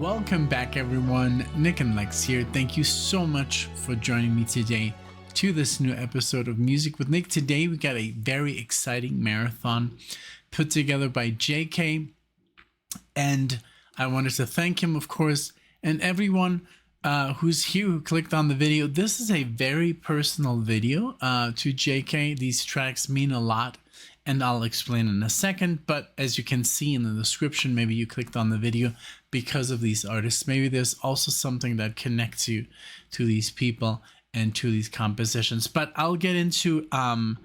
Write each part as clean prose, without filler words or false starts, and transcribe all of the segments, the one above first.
Welcome back, everyone. NicknLex here. Thank you so much for joining me today to this new episode of Music with Nick. Today, we got a very exciting marathon put together by JK, and I wanted to thank him, of course, and everyone who's here who clicked on the video. This is a very personal video to JK. These tracks mean a lot, and I'll explain in a second. But as you can see in the description, maybe you clicked on the video because of these artists. Maybe there's also something that connects you to these people and to these compositions. But I'll get into what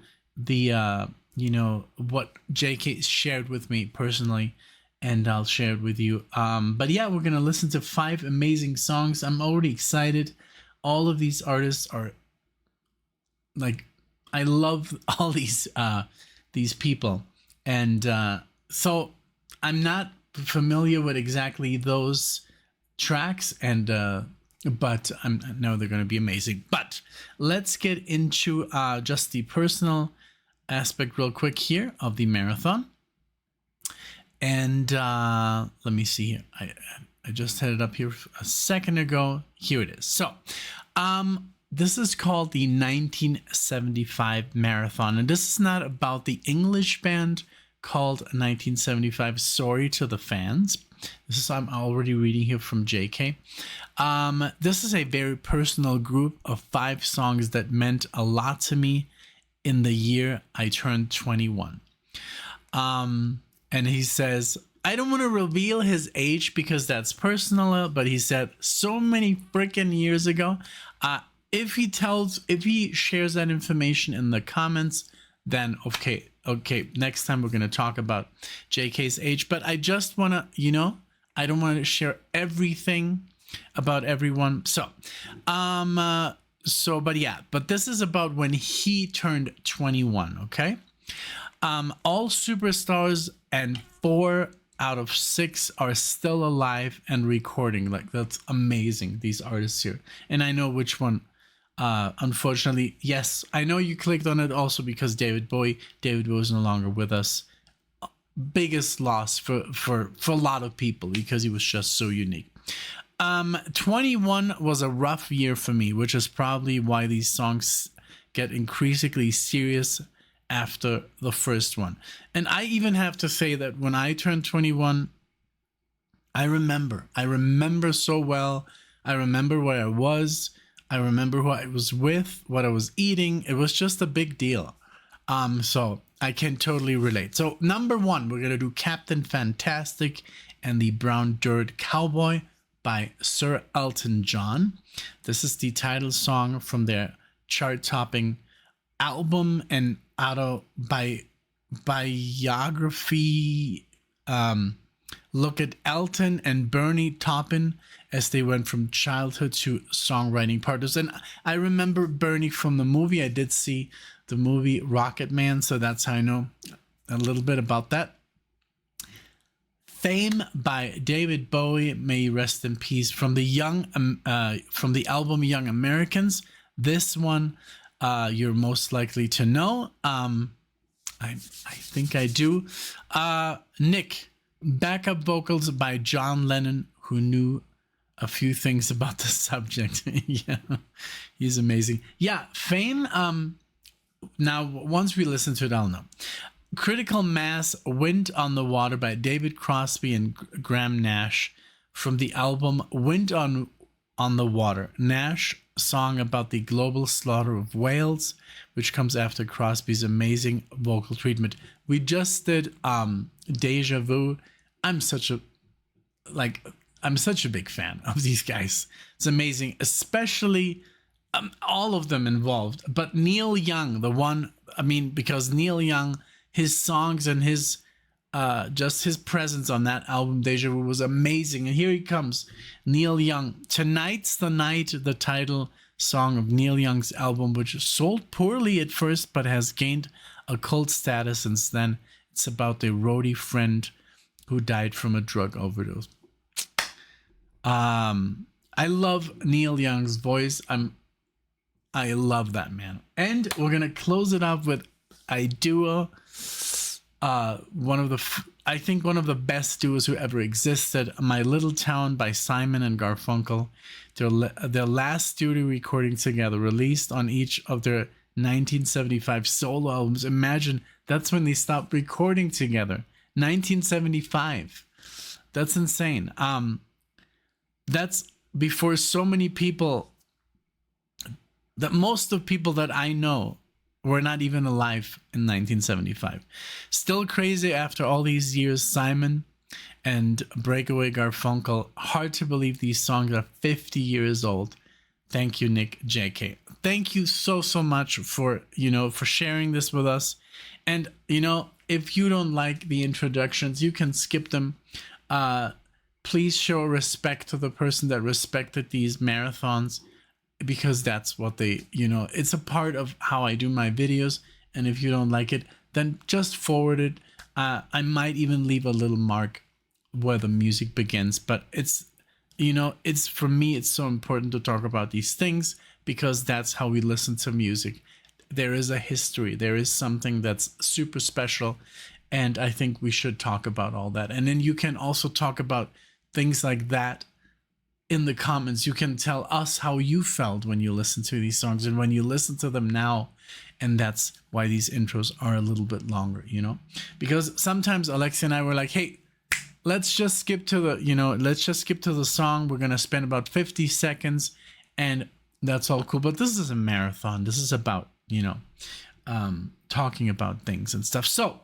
JK shared with me personally, and I'll share it with you. But yeah, we're gonna listen to 5 amazing songs. I'm already excited. All of these artists are like, I love all these people, and so I'm not familiar with exactly those tracks, and but I know they're going to be amazing. But let's get into just the personal aspect real quick here of the marathon. And let me see here. I just had it up here a second ago. Here it is. So this is called the 1975 marathon, and this is not about the English band called 1975. Sorry to the fans. This is, I'm already reading here from JK. This is a very personal group of 5 songs that meant a lot to me in the year I turned 21. And he says, I don't want to reveal his age because that's personal, but he said so many freaking years ago. If he shares that information in the comments, then okay, next time we're going to talk about JK's age. But I just want to, I don't want to share everything about everyone. So, but this is about when he turned 21, okay? All superstars, and 4 out of 6 are still alive and recording. Like, that's amazing, these artists here. And I know which one. Unfortunately, yes, I know you clicked on it also because David Bowie was no longer with us. Biggest loss for a lot of people because he was just so unique. 21 was a rough year for me, which is probably why these songs get increasingly serious after the first one. And I even have to say that when I turned 21, I remember so well. I remember where I was. I remember who I was with, what I was eating. It was just a big deal. So I can totally relate. So number 1, we're going to do Captain Fantastic and the Brown Dirt Cowboy by Sir Elton John. This is the title song from their chart-topping album and autobiography. Look at Elton and Bernie Taupin as they went from childhood to songwriting partners. And I remember Bernie from the movie. I did see the movie Rocket Man, so that's how I know a little bit about that. Fame by David Bowie, may he rest in peace, from the album Young Americans. This one you're most likely to know. I think I do. Nick, backup vocals by John Lennon, who knew a few things about the subject. Yeah, he's amazing. Yeah, Fame. Now, once we listen to it, I'll know. Critical Mass, Wind on the Water by David Crosby and Graham Nash from the album Wind on the Water. Nash, song about the global slaughter of whales, which comes after Crosby's amazing vocal treatment. We just did Deja Vu. I'm such a big fan of these guys. It's amazing, especially all of them involved. But Neil Young, because Neil Young, his songs and his just his presence on that album Deja Vu was amazing. And here he comes, Neil Young. Tonight's the Night, the title song of Neil Young's album, which sold poorly at first but has gained a cult status since then. It's about a roadie friend who died from a drug overdose. I love Neil Young's voice. I love that man. And we're gonna close it up with Idua, one of the I think one of the best duos who ever existed. My Little Town by Simon and Garfunkel. Their last studio recording together, released on each of their 1975 solo albums. Imagine that's when they stopped recording together. 1975. That's insane. That's before so many people, that most of people that I know were not even alive in 1975. Still crazy after all these years. Simon and Breakaway Garfunkel. Hard to believe these songs are 50 years old. Thank you, Nick JK. Thank you so much for, for sharing this with us. And, if you don't like the introductions, you can skip them. Please show respect to the person that respected these marathons, because that's what they, it's a part of how I do my videos. And if you don't like it, then just forward it. I might even leave a little mark where the music begins, but it's, it's, for me, it's so important to talk about these things, because that's how we listen to music. There is a history. There is something that's super special. And I think we should talk about all that. And then you can also talk about things like that in the comments. You can tell us how you felt when you listen to these songs and when you listen to them now. And that's why these intros are a little bit longer, because sometimes Alexia and I were like, hey, let's just skip to the song. We're going to spend about 50 seconds and that's all cool. But this is a marathon. This is about, talking about things and stuff. So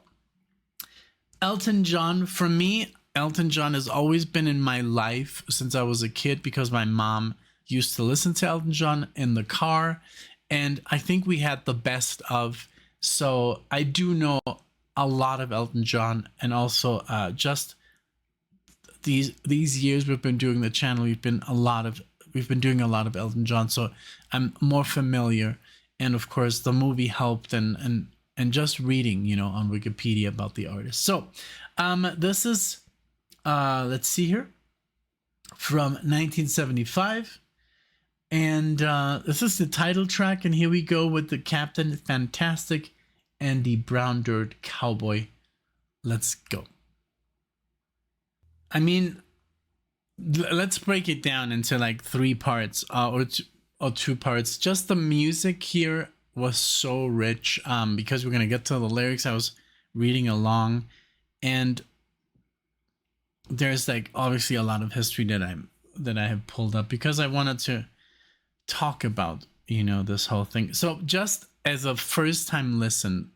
Elton John, for me, Elton John has always been in my life since I was a kid, because my mom used to listen to Elton John in the car. And I think we had the best of. So I do know a lot of Elton John. And also just these years we've been doing the channel, we've been doing a lot of Elton John. So I'm more familiar. And of course the movie helped, and just reading, on Wikipedia about the artist. So this is, let's see here, from 1975. And this is the title track. And here we go with the Captain Fantastic and the Brown Dirt Cowboy. Let's go. I mean, let's break it down into like 3 parts or 2 parts. Just the music here was so rich, because we're going to get to the lyrics. I was reading along, and there's like obviously a lot of history that I have pulled up, because I wanted to talk about, this whole thing. So just as a first time listen,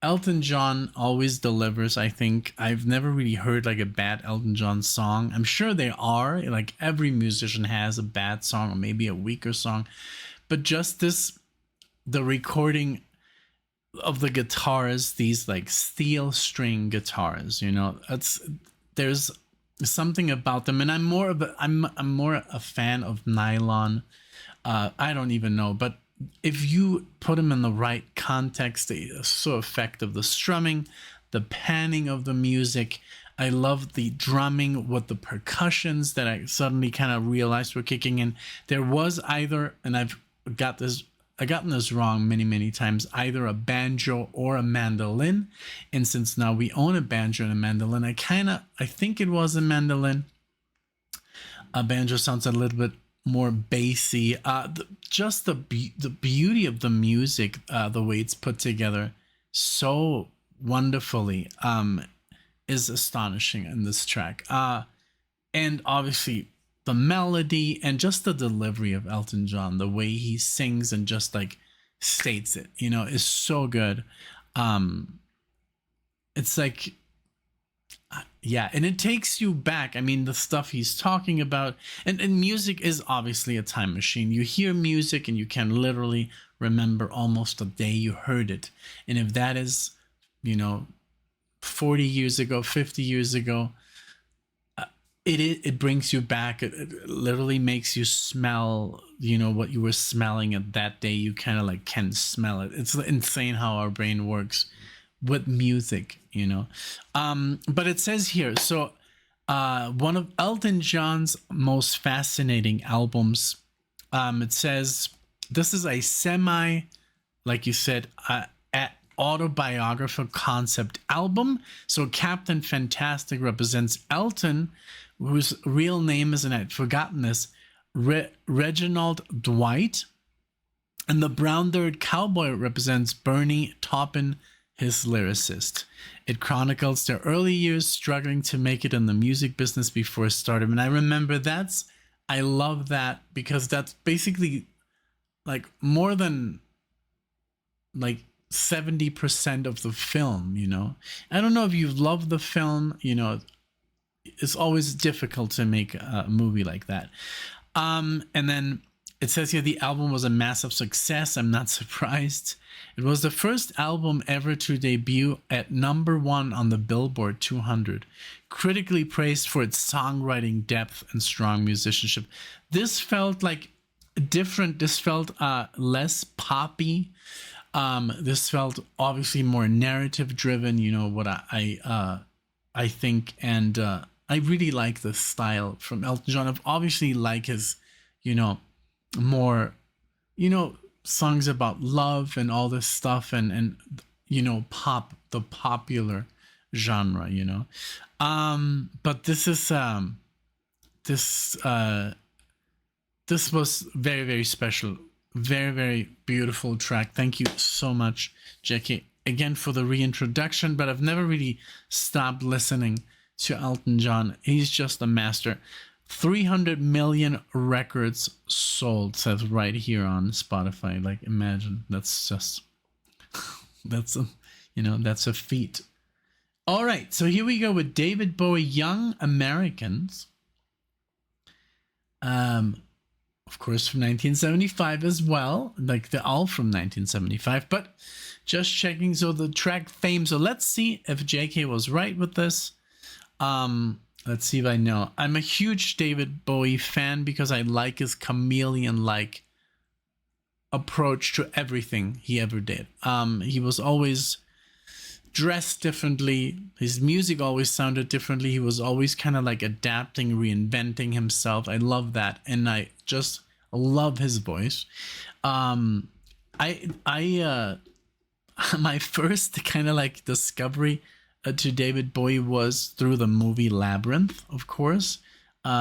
Elton John always delivers. I think I've never really heard like a bad Elton John song. I'm sure there are, like every musician has a bad song or maybe a weaker song, but just the recording of the guitars, these like steel string guitars, there's something about them. And I'm more a fan of nylon. I don't even know, but if you put them in the right context, they are so effective. The strumming, the panning of the music. I love the drumming with the percussions that I suddenly kind of realized were kicking in. There was either, and I've gotten this wrong many times, either a banjo or a mandolin. And since now we own a banjo and a mandolin, I think it was a mandolin. A banjo sounds a little bit more bassy. Just the beauty of the music, the way it's put together so wonderfully, is astonishing in this track. And obviously the melody and just the delivery of Elton John, the way he sings and just like states it, is so good. It's like, yeah, and it takes you back. I mean, the stuff he's talking about, and music is obviously a time machine. You hear music and you can literally remember almost the day you heard it. And if that is, 40 years ago, 50 years ago, it brings you back. It literally makes you smell, what you were smelling at that day. You kind of like can smell it. It's insane how our brain works with music, but it says here, so one of Elton John's most fascinating albums, it says this is a semi, like you said, autobiographical concept album. So Captain Fantastic represents Elton, whose real name is, and I'd forgotten this, Reginald Dwight. And the brown-haired cowboy represents Bernie Taupin, his lyricist. It chronicles their early years struggling to make it in the music business before stardom. And I remember I love that, because that's basically like more than like 70% of the film, you know. I don't know if you love the film, you know, it's always difficult to make a movie like that. And then it says here the album was a massive success. I'm not surprised. It was the first album ever to debut at #1 on the Billboard 200. Critically praised for its songwriting depth and strong musicianship. This felt like different. This felt less poppy. This felt obviously more narrative driven. You know what I think, and I really like the style from Elton John. I obviously like his, you know, more, you know, songs about love and all this stuff, and you know, the popular genre, you know. But this is this was very, very special, very, very beautiful track. Thank you so much, Jackie, again for the reintroduction. But I've never really stopped listening to Elton John. He's just a master. 300 million records sold, says right here on Spotify. Like, imagine, that's just that's a feat. All right, so here we go with David Bowie, Young Americans. Of course, from 1975 as well, like they're all from 1975. But just checking, so the track Fame. So let's see if JK was right with this. Let's see if I know. I'm a huge David Bowie fan because I like his chameleon-like approach to everything he ever did. He was always dressed differently. His music always sounded differently. He was always kind of like adapting, reinventing himself. I love that, and I just love his voice. My first kind of like discovery to David Bowie was through the movie Labyrinth, of course,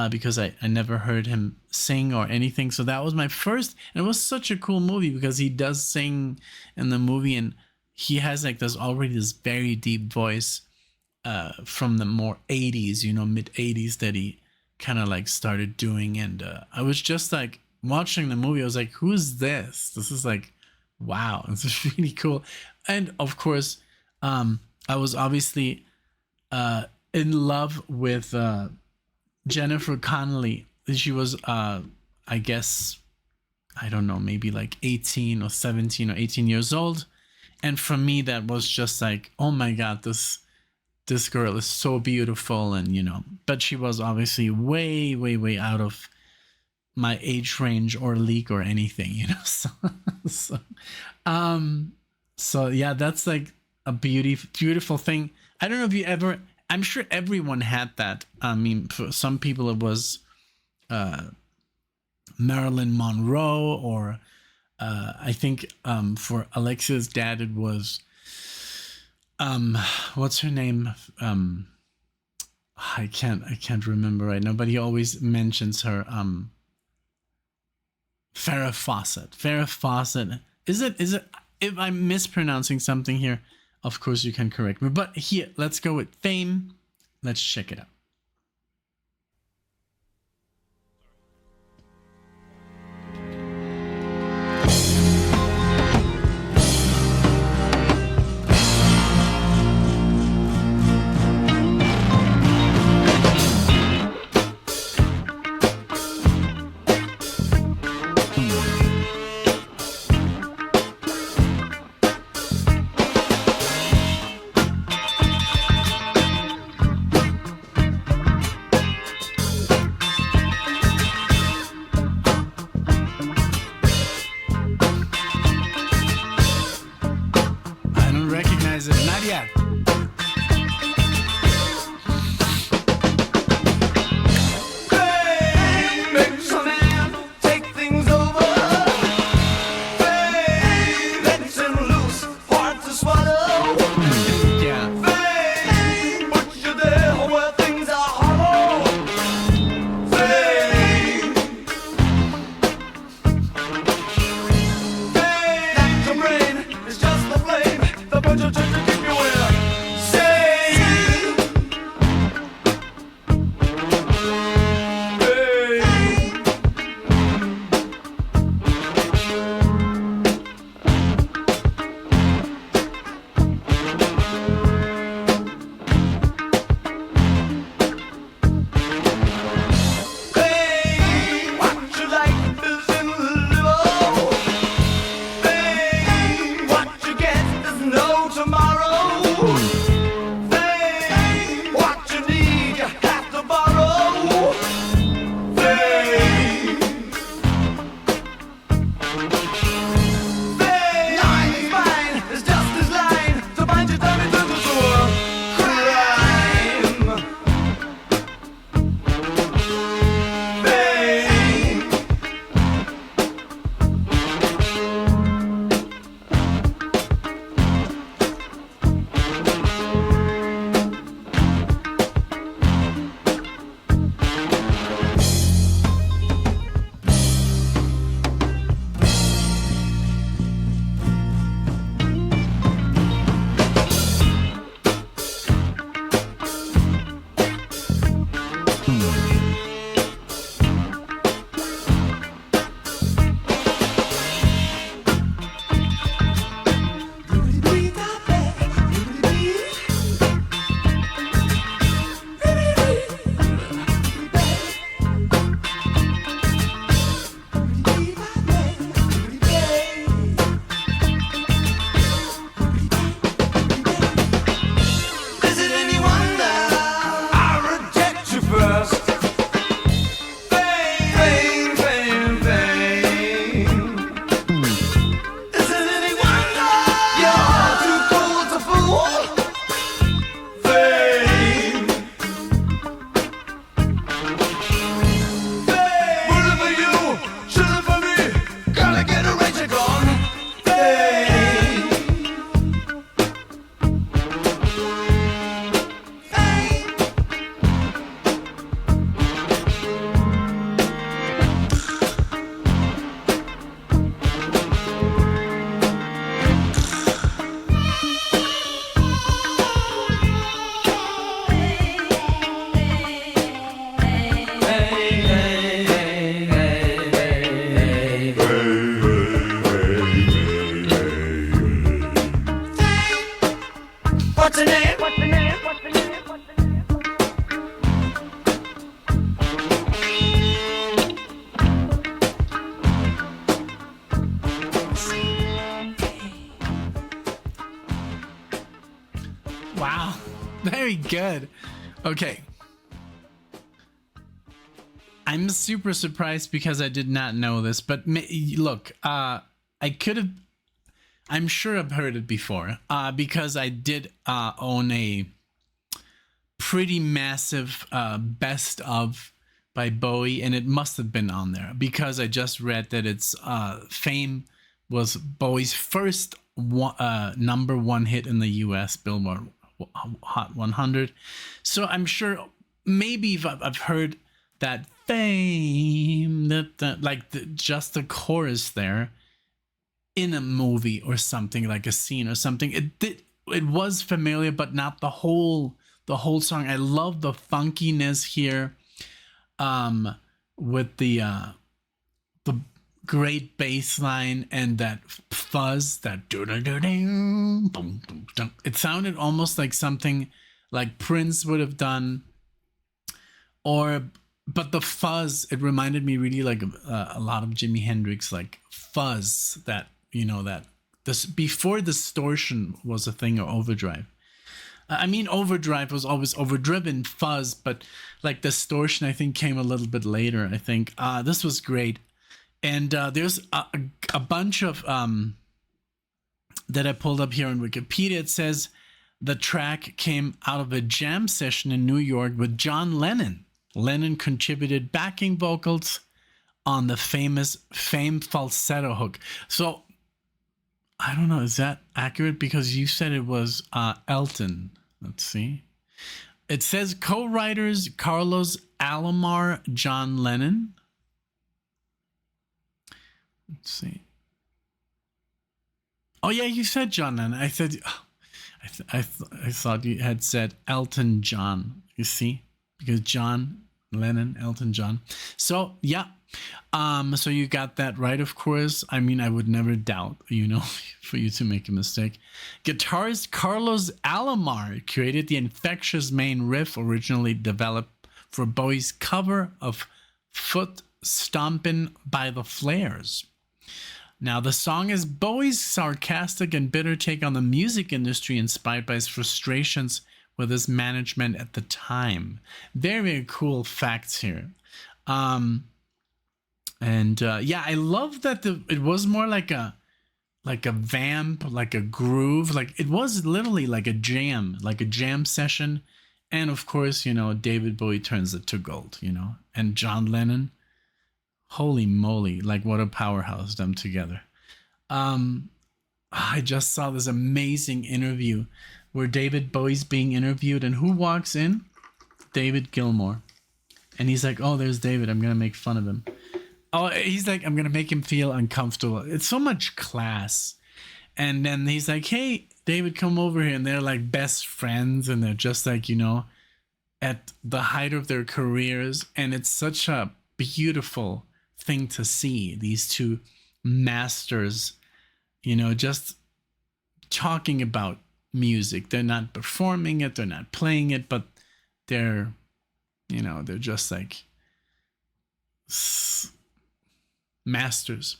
because I never heard him sing or anything. So that was my first, and it was such a cool movie because he does sing in the movie, and he has like this very deep voice from the more 80s, you know, mid 80s that he kind of like started doing. And I was just like watching the movie, I was like, who is this? This is like, wow, this is really cool. And of course, I was obviously in love with Jennifer Connelly. She was, I guess, I don't know, maybe like 18 or 17 or 18 years old. And for me, that was just like, oh my God, this girl is so beautiful. And, you know, but she was obviously way, way, way out of my age range or league or anything, you know. So yeah, that's like a beautiful thing. I don't know if you ever, I'm sure everyone had that. I mean, for some people it was Marilyn Monroe, or I think for Alexia's dad it was what's her name? I can't remember right now, but he always mentions her. Farrah Fawcett. Is it? If I'm mispronouncing something here, of course you can correct me. But here, let's go with Fame. Let's check it out. where things are hollow. Fame. Fame. Your brain is just the flame that burns your church to keep you in. Wow, very good. Okay. I'm super surprised because I did not know this, but look, I could have, I'm sure I've heard it before, because I did own a pretty massive best of by Bowie, and it must have been on there because I just read that it's Fame was Bowie's first number one hit in the US Billboard Hot 100. So I'm sure maybe I've heard that Fame, that like just the chorus there in a movie or something, like a scene or something. It was familiar, but not the whole song. I love the funkiness here, with the great bass line and that fuzz, that it sounded almost like something like Prince would have done, but the fuzz, it reminded me really like a lot of Jimi Hendrix, like fuzz, that, you know, that this before distortion was a thing, or overdrive. I mean, overdrive was always overdriven fuzz, but like distortion, I think, came a little bit later. I think this was great. And there's a bunch of that I pulled up here on Wikipedia. It says the track came out of a jam session in New York with John Lennon. Lennon contributed backing vocals on the famous Fame falsetto hook. So I don't know, is that accurate? Because you said it was Elton. Let's see. It says co-writers Carlos Alomar, John Lennon. Let's see. Oh yeah, you said John Lennon. I said, I thought you had said Elton John. You see, because John Lennon, Elton John. So yeah, so you got that right, of course. I mean, I would never doubt, for you to make a mistake. Guitarist Carlos Alomar created the infectious main riff originally developed for Bowie's cover of Foot Stompin' by the Flares. Now, the song is Bowie's sarcastic and bitter take on the music industry, inspired by his frustrations with his management at the time. Very, very cool facts here. Yeah, I love that it was more like a vamp, like a groove. Like it was literally like a jam session. And of course, David Bowie turns it to gold, and John Lennon. Holy moly, like what a powerhouse, them together. I just saw this amazing interview where David Bowie's being interviewed, and who walks in? David Gilmour. And he's like, oh, there's David. I'm going to make fun of him. Oh, he's like, I'm going to make him feel uncomfortable. It's so much class. And then he's like, hey, David, come over here. And they're like best friends. And they're just like, at the height of their careers. And it's such a beautiful thing to see, these two masters, just talking about music. They're not performing it, they're not playing it, but they're just like masters.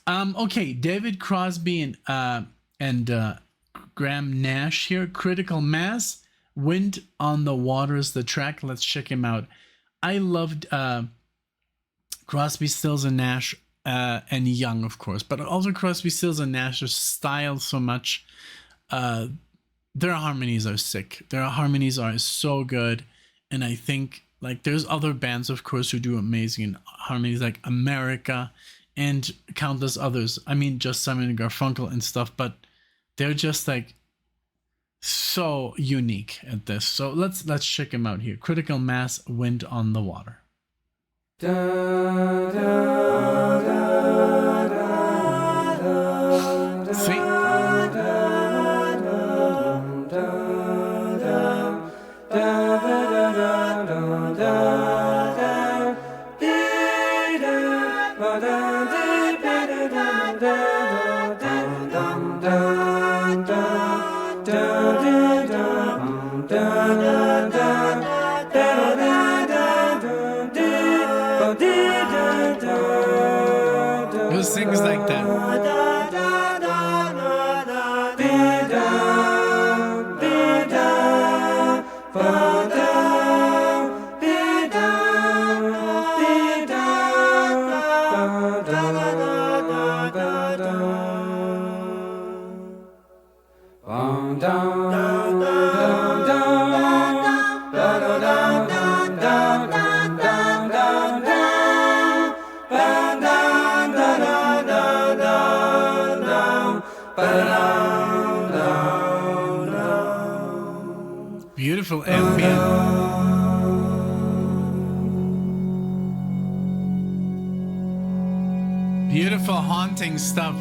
Okay, David Crosby and Graham Nash here. Critical Mass, Wind on the Waters, the track. Let's check him out. I loved Crosby, Stills, and Nash, and Young, of course, but also Crosby, Stills, and Nash's style so much. Their harmonies are sick. Their harmonies are so good, and I think like there's other bands, of course, who do amazing harmonies, like America and countless others. I mean, just Simon and Garfunkel and stuff, but they're just like so unique at this. So let's check them out here. Critical Mass, Wind on the Water. Da, da, da, da, da, see? Things like that. Beautiful ambient. Beautiful haunting stuff.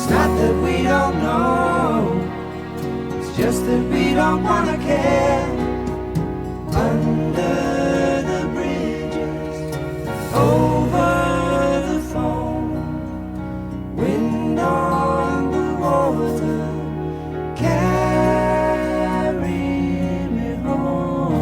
It's not that we don't know, it's just that we don't wanna care. Under the bridges, over the foam, wind on the water, carry me home.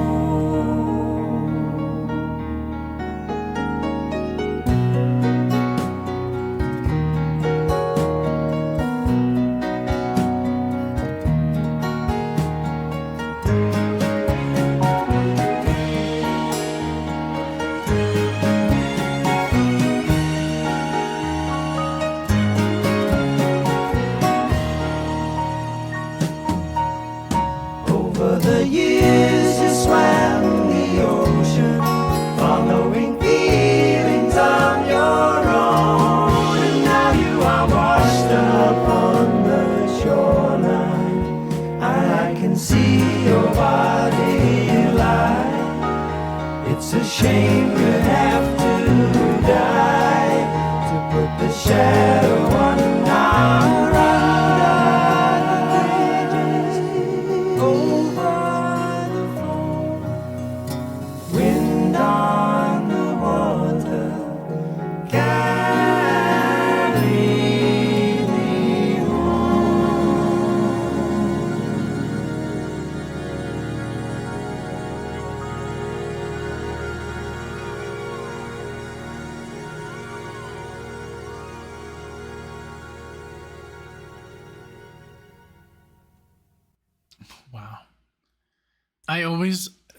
Over the years you swam the ocean, following feelings on your own, and now you are washed up on the shoreline. I can see your body lie. It's a shame you have to die to put the shadow on our eyes. Over the foam, wind on the water, carry me home. Wow.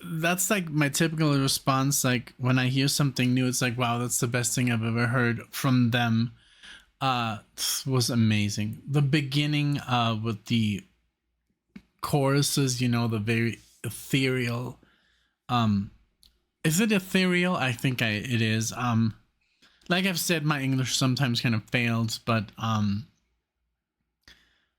That's like my typical response. Like when I hear something new, it's like, wow, that's the best thing I've ever heard from them. Was amazing. The beginning with the choruses, the very ethereal. Is it ethereal? I think it is. Like I've said, my English sometimes kind of fails, but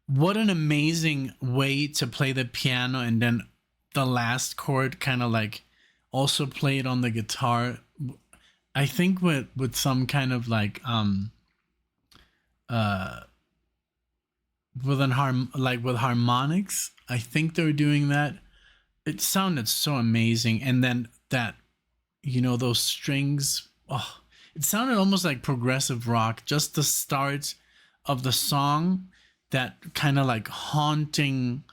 what an amazing way to play the piano, and then the last chord kind of like also play it on the guitar. I think with some kind of like with harmonics. I think they're doing that. It sounded so amazing, and then that those strings. Oh, it sounded almost like progressive rock. Just the start of the song, that kind of like haunting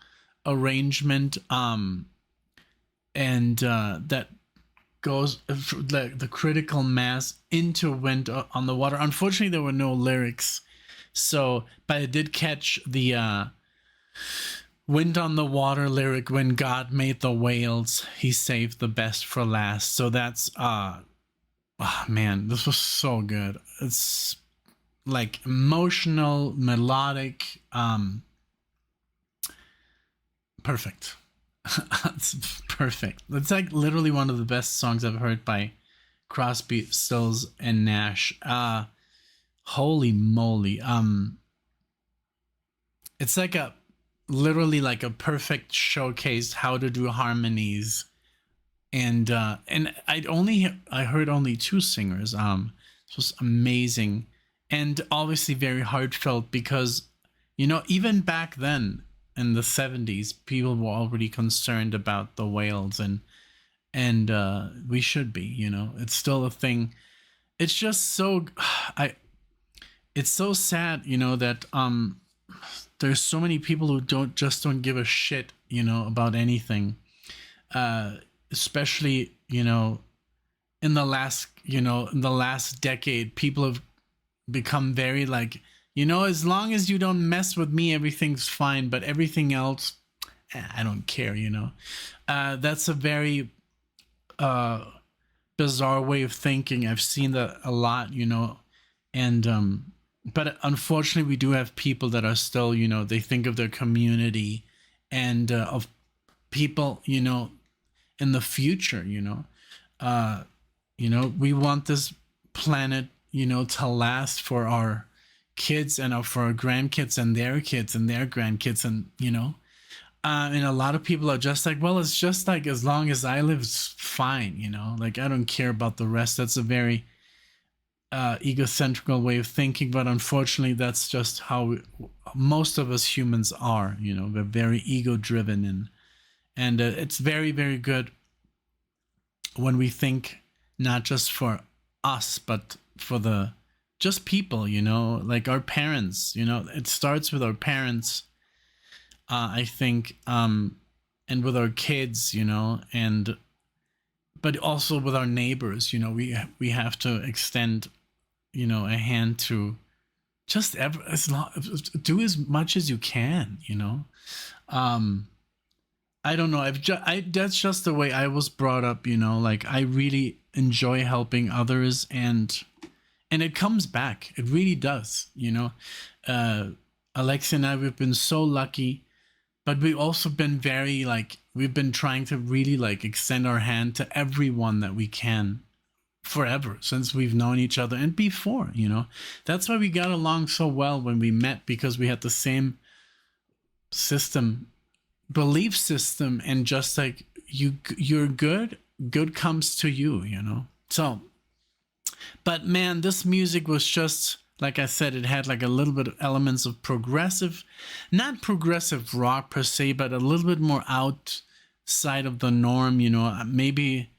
arrangement, and that goes the critical mass into Wind on the Water. Unfortunately, there were no lyrics, so but I did catch the Wind on the Water lyric, when God made the whales, he saved the best for last. So that's oh man, this was so good. It's like emotional, melodic, perfect. It's perfect. It's like literally one of the best songs I've heard by Crosby, Stills, and Nash. Holy moly. It's like literally like a perfect showcase how to do harmonies. And I heard only two singers. It was amazing, and obviously very heartfelt, because even back then in the 70s, people were already concerned about the whales, and we should be. It's still a thing. It's just so it's so sad, that there's so many people who don't give a shit, about anything. Especially, in the last decade, people have become very like, as long as you don't mess with me, everything's fine, but everything else, I don't care. That's a very bizarre way of thinking. I've seen that a lot, and but unfortunately, we do have people that are still, they think of their community and of people, in the future. We want this planet, to last for our kids and for our grandkids and their kids and their grandkids, and and a lot of people are just like, well, it's just like, as long as I live, it's fine. Like, I don't care about the rest. That's a very egocentrical way of thinking, but unfortunately, that's just how most of us humans are. You know, we're very ego driven, and it's very, very good when we think not just for us, but for the just people, you know, like our parents. You know, it starts with our parents, I think, and with our kids, you know, and but also with our neighbors. You know, we have to extend, you know, a hand to just do as much as you can, you know. I don't know. That's just the way I was brought up, you know. Like I really enjoy helping others, and it comes back. It really does, you know. Alexia and I, we've been so lucky, but we've also been very like we've been trying to really like extend our hand to everyone that we can forever since we've known each other and before, you know. That's why we got along so well when we met, because we had the same belief system, and just like you're good comes to you, you know. So, but man, this music was just like I said, it had like a little bit of elements of progressive, not progressive rock per se, but a little bit more outside of the norm, you know, maybe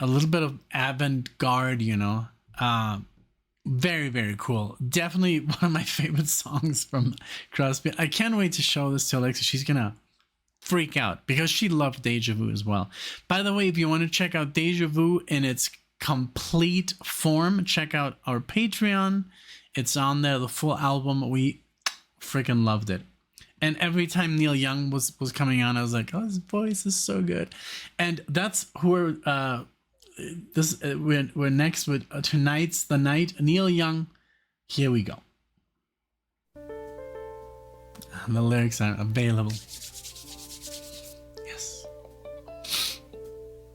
a little bit of avant-garde, you know. Very, very cool. Definitely one of my favorite songs from Crosby. I can't wait to show this to Alexa. She's gonna freak out because she loved Deja Vu as well. By the way, if you want to check out Deja Vu in its complete form, check out our Patreon. It's on there, the full album. We freaking loved it. And every time Neil Young was coming on, I was like, oh, his voice is so good. And that's who we're next with Tonight's the Night, Neil Young. Here we go. The lyrics are available. Yes.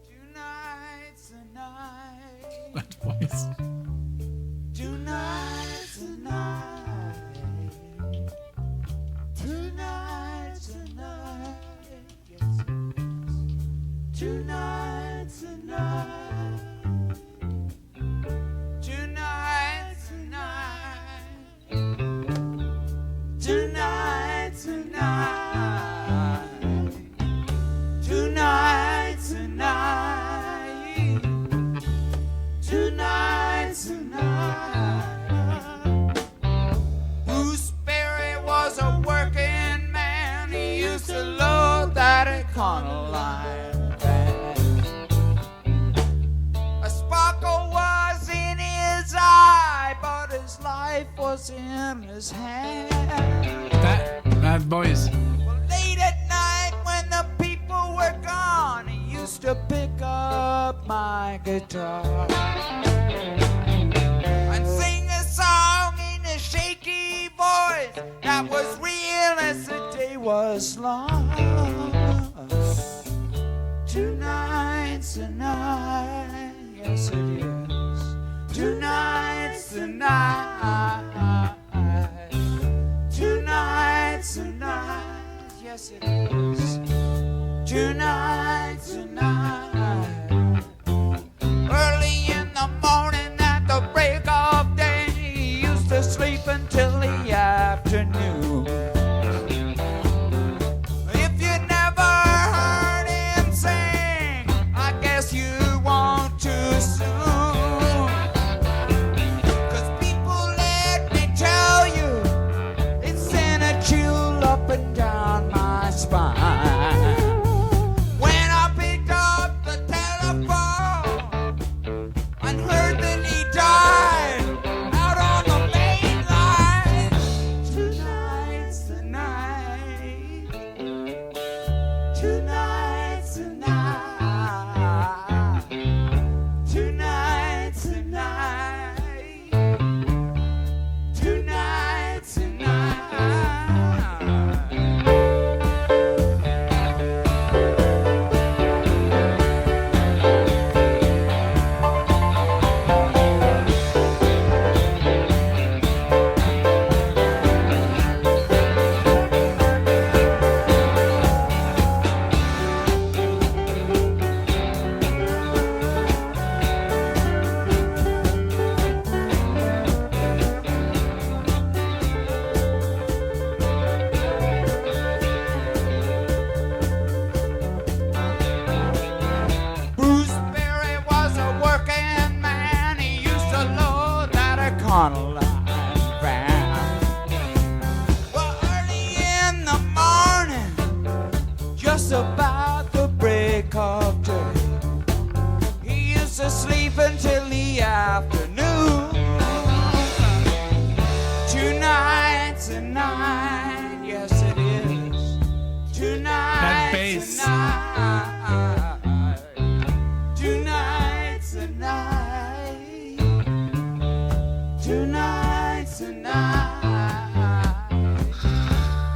Tonight's the night. That voice. Tonight's the night. Tonight's the night. Yes, it is. Tonight's the night. Tonight's the night. Tonight's the night. Tonight's the night. Tonight's the night. Whose spirit was a working man. He used to load that Econoline bag. A sparkle was in his eye, but his life was in his hand. That voice. Well, late at night when the people were gone, he used to pick up my guitar and sing a song in a shaky voice that was real as the day was long. Tonight's the night, yes it is. Tonight's the night. Tonight's the night, yes it is. Tonight's the night. Early in the morning at the break of day, he used to sleep until the afternoon. If you never heard him sing, I guess you want to soon. 'Cause people, let me tell you, it sent a chill up and down my spine. When I picked up the telephone and heard that he died out on the main line. Tonight's the night. Tonight's the night. Tonight's the night. Tonight's the night.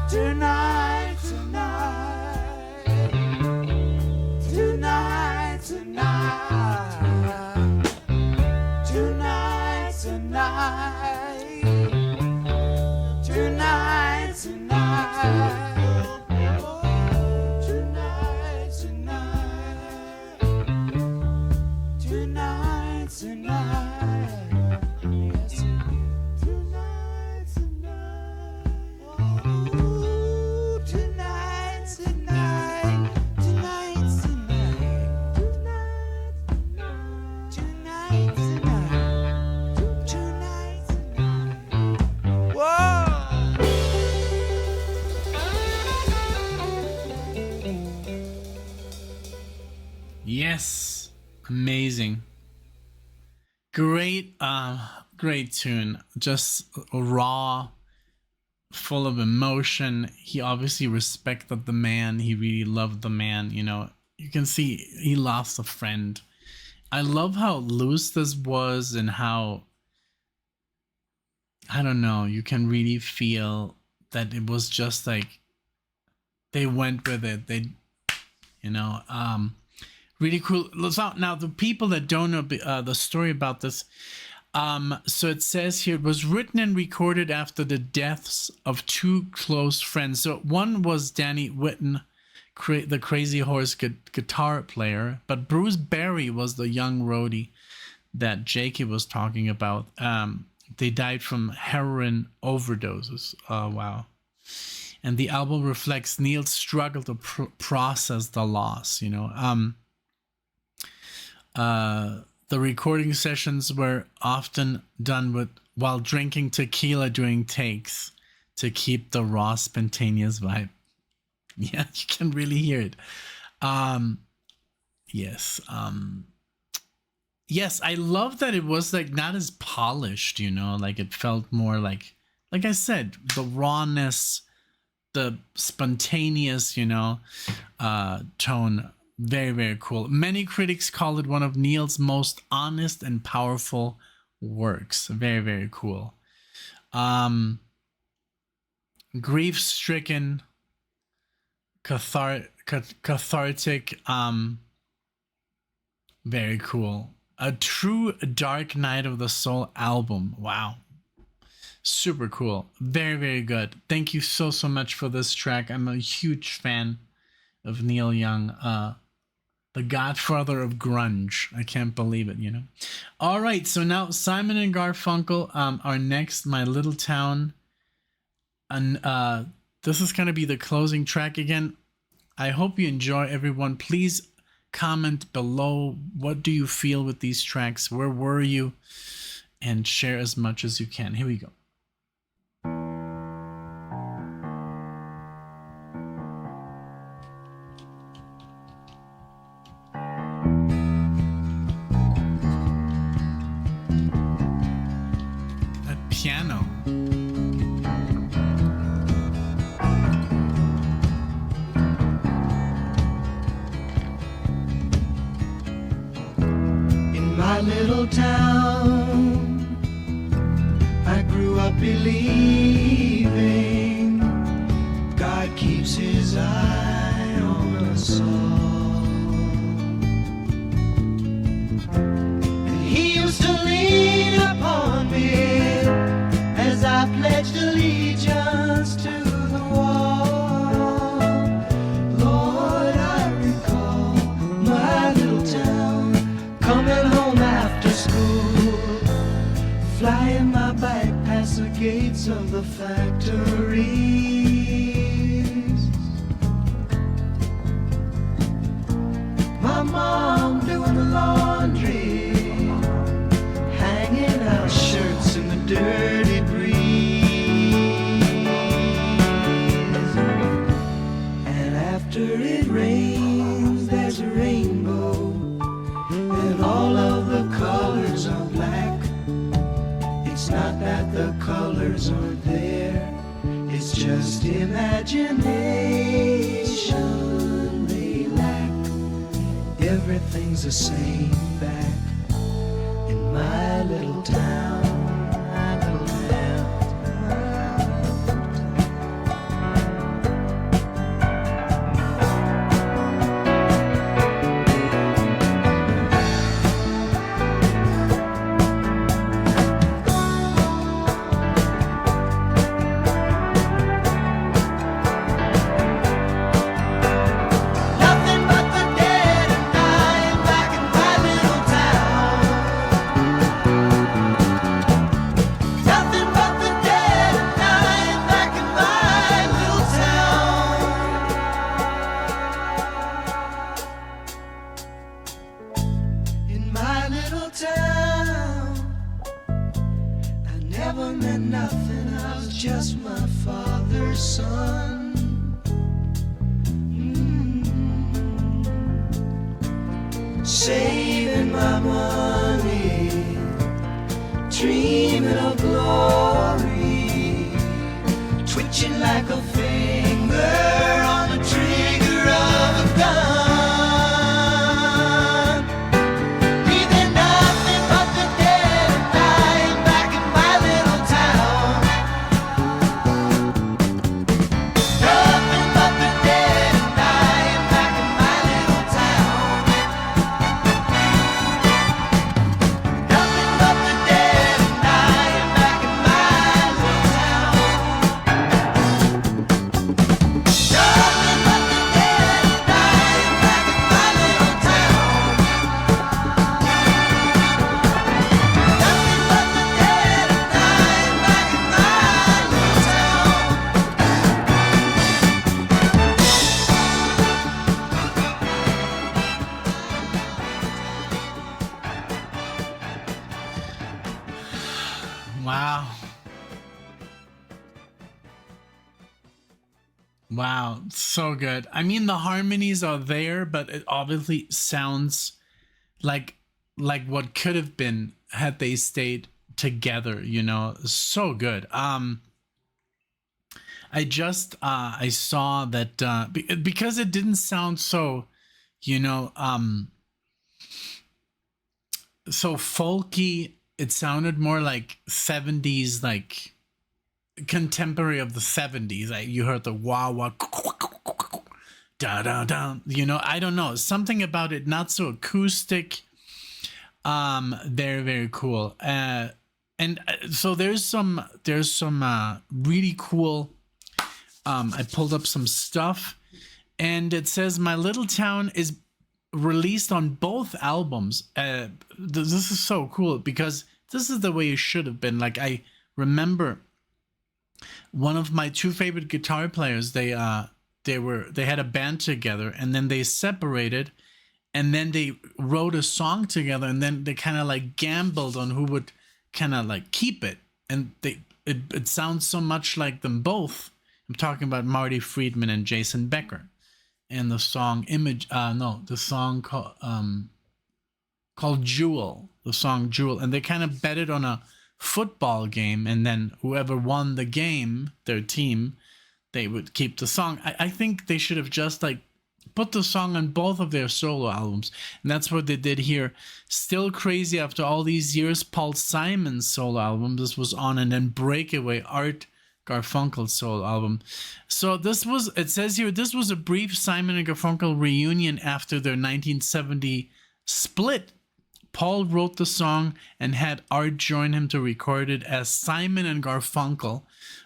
Tonight, tonight, tonight, tonight, tonight, tonight, tonight, tonight. Yes, amazing. Great, great tune. Just raw, full of emotion. He obviously respected the man. He really loved the man. You know, you can see he lost a friend. I love how loose this was and how, I don't know, you can really feel that it was just like they went with it. They, you know, really cool. Now, the people that don't know the story about this, so it says here, it was written and recorded after the deaths of two close friends. So one was Danny Whitten, the Crazy Horse guitar player, but Bruce Berry was the young roadie that Jakey was talking about. They died from heroin overdoses. Oh, wow. And the album reflects Neil's struggle to process the loss, you know. The recording sessions were often done while drinking tequila during takes to keep the raw, spontaneous vibe. Yeah, you can really hear it. Yes. Yes, I love that it was like not as polished, you know, like it felt more like I said, the rawness, the spontaneous, you know, tone. Very, very cool. Many critics call it one of Neil's most honest and powerful works. Very, very cool. Grief-stricken, cathartic, very cool. A true Dark Night of the Soul album. Wow. Super cool. Very, very good. Thank you so much for this track. I'm a huge fan of Neil Young. The godfather of grunge. I can't believe it, you know. All right, so now Simon and Garfunkel are next. My Little Town, and this is gonna be the closing track again. I hope you enjoy, everyone. Please comment below. What do you feel with these tracks? Where were you? And share as much as you can. Here we go. Piano. In my little town, I grew up believing God keeps his eye on us all. And he used to lean upon me as I pledged allegiance to the wall. Lord, I recall my little town, coming home after school, flying my bike past the gates of the factories. My mom doing the laundry, hanging out shirts in the dirty breeze. And after it rains, there's a rainbow, and all of the colors are black. It's not that the colors aren't there, it's just imagination they lack. Everything's the same back in my little town, my little town. my money, dreaming of glory, twitching like a finger on the trigger of a gun. Leaving nothing but the dead and dying back in my little town. Nothing but the dead and dying back in my little town. Nothing but the dead and dying back in my little town. Nothing but the dead and dying back in my little town. Nothing but the dead and dying back in my little town. Wow. Wow, so good. I mean, the harmonies are there, but it obviously sounds like what could have been had they stayed together, you know. So good. I saw that because it didn't sound so, you know, so folky. It sounded more like 70s, like contemporary of the 70s. Like you heard the wah wah da da da. You know, I don't know, something about it, not so acoustic. Very, very cool. So there's some really cool. I pulled up some stuff, and it says My Little Town is released on both albums. This is so cool because this is the way it should have been. Like, I remember one of my two favorite guitar players, they had a band together, and then they separated, and then they wrote a song together, and then they kind of like gambled on who would kind of like keep it, and it sounds so much like them both. I'm talking about Marty Friedman and Jason Becker. And the song called Jewel, the song Jewel. And they kind of betted on a football game, and then whoever won the game, their team, they would keep the song. I think they should have just like put the song on both of their solo albums. And that's what they did here. Still Crazy after all these years, Paul Simon's solo album, this was on, and then Breakaway, Art Garfunkel's solo album. So it says here, this was a brief Simon and Garfunkel reunion after their 1970 split. Paul wrote the song and had Art join him to record it as Simon and Garfunkel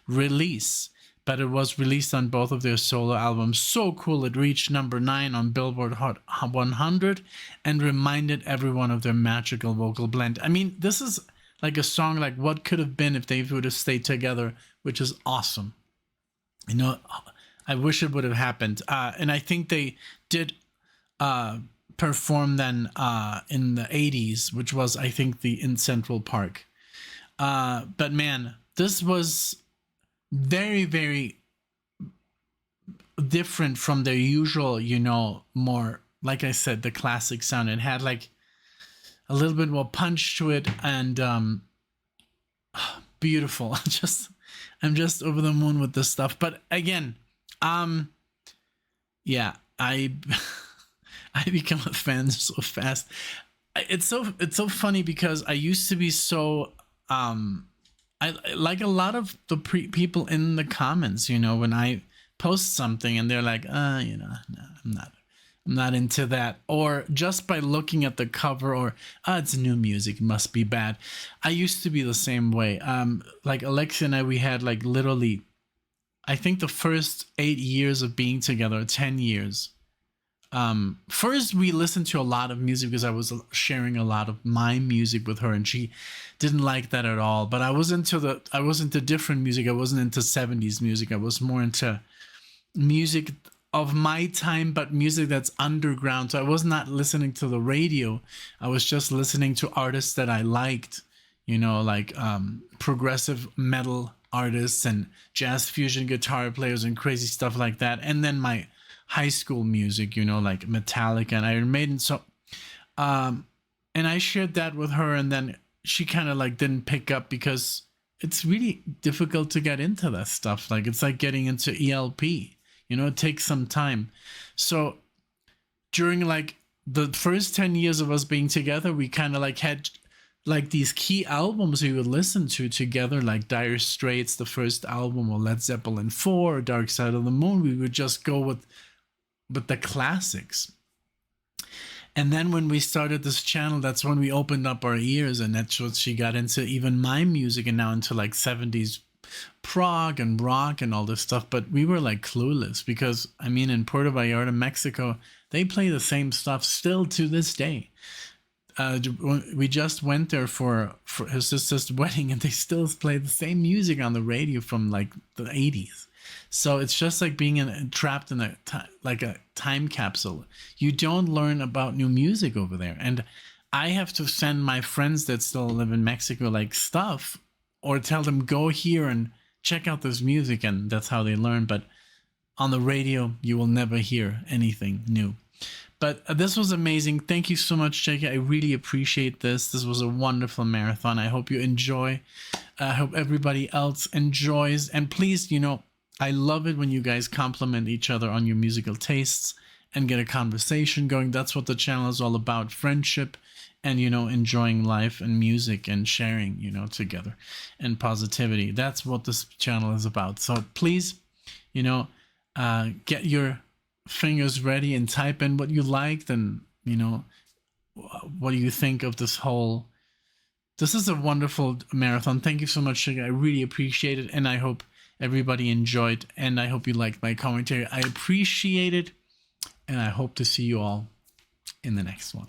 release, but it was released on both of their solo albums. So cool. It reached number 9 on Billboard Hot 100 and reminded everyone of their magical vocal blend. I mean, this is like a song like what could have been if they would have stayed together, which is awesome. You know, I wish it would have happened. And I think they did perform then in the 80s, which was, I think, in Central Park. But man, this was very, very different from their usual, you know, more, like I said, the classic sound. It had like a little bit more punch to it, and beautiful. I'm just over the moon with this stuff. But again, yeah, I become a fan so fast. It's so funny because I used to be so I like a lot of the people in the comments, you know, when I post something and they're like, you know, no, I'm not into that. Or just by looking at the cover, or it's new music, it must be bad. I used to be the same way. Like Alexia and I, we had like literally, I think the first 8 years of being together, 10 years. First we listened to a lot of music because I was sharing a lot of my music with her, and she didn't like that at all. But I was into different music. I wasn't into 70s music. I was more into music of my time, but music that's underground. So I was not listening to the radio. I was just listening to artists that I liked, you know, like progressive metal artists and jazz fusion guitar players and crazy stuff like that. And then my high school music, you know, like Metallica and Iron Maiden. So And I shared that with her, and then she kind of like didn't pick up because it's really difficult to get into that stuff. Like it's like getting into ELP, you know, it takes some time. So during like the first 10 years of us being together, we kind of like had like these key albums we would listen to together, like Dire Straits, the first album, or Led Zeppelin 4, or Dark Side of the Moon. We would just go with the classics. And then when we started this channel, that's when we opened up our ears, and that's what she got into, even my music, and now into like 70s prog and rock and all this stuff. But we were like clueless because, I mean, in Puerto Vallarta, Mexico, they play the same stuff still to this day. We just went there for his sister's wedding, and they still play the same music on the radio from like the 80s. So it's just like being trapped in a time capsule. You don't learn about new music over there. And I have to send my friends that still live in Mexico like stuff, or tell them go here and check out this music, and that's how they learn. But on the radio, you will never hear anything new. But this was amazing. Thank you so much, Jake. I really appreciate this. This was a wonderful marathon. I hope you enjoy. I hope everybody else enjoys. And please, you know, I love it when you guys compliment each other on your musical tastes and get a conversation going. That's what the channel is all about. Friendship and, you know, enjoying life and music and sharing, you know, together, and positivity. That's what this channel is about. So please, you know, get your fingers ready and type in what you liked, and, you know, what do you think of this whole... This is a wonderful marathon. Thank you so much, Sugar. I really appreciate it, and I hope everybody enjoyed, and I hope you liked my commentary. I appreciate it, and I hope to see you all in the next one.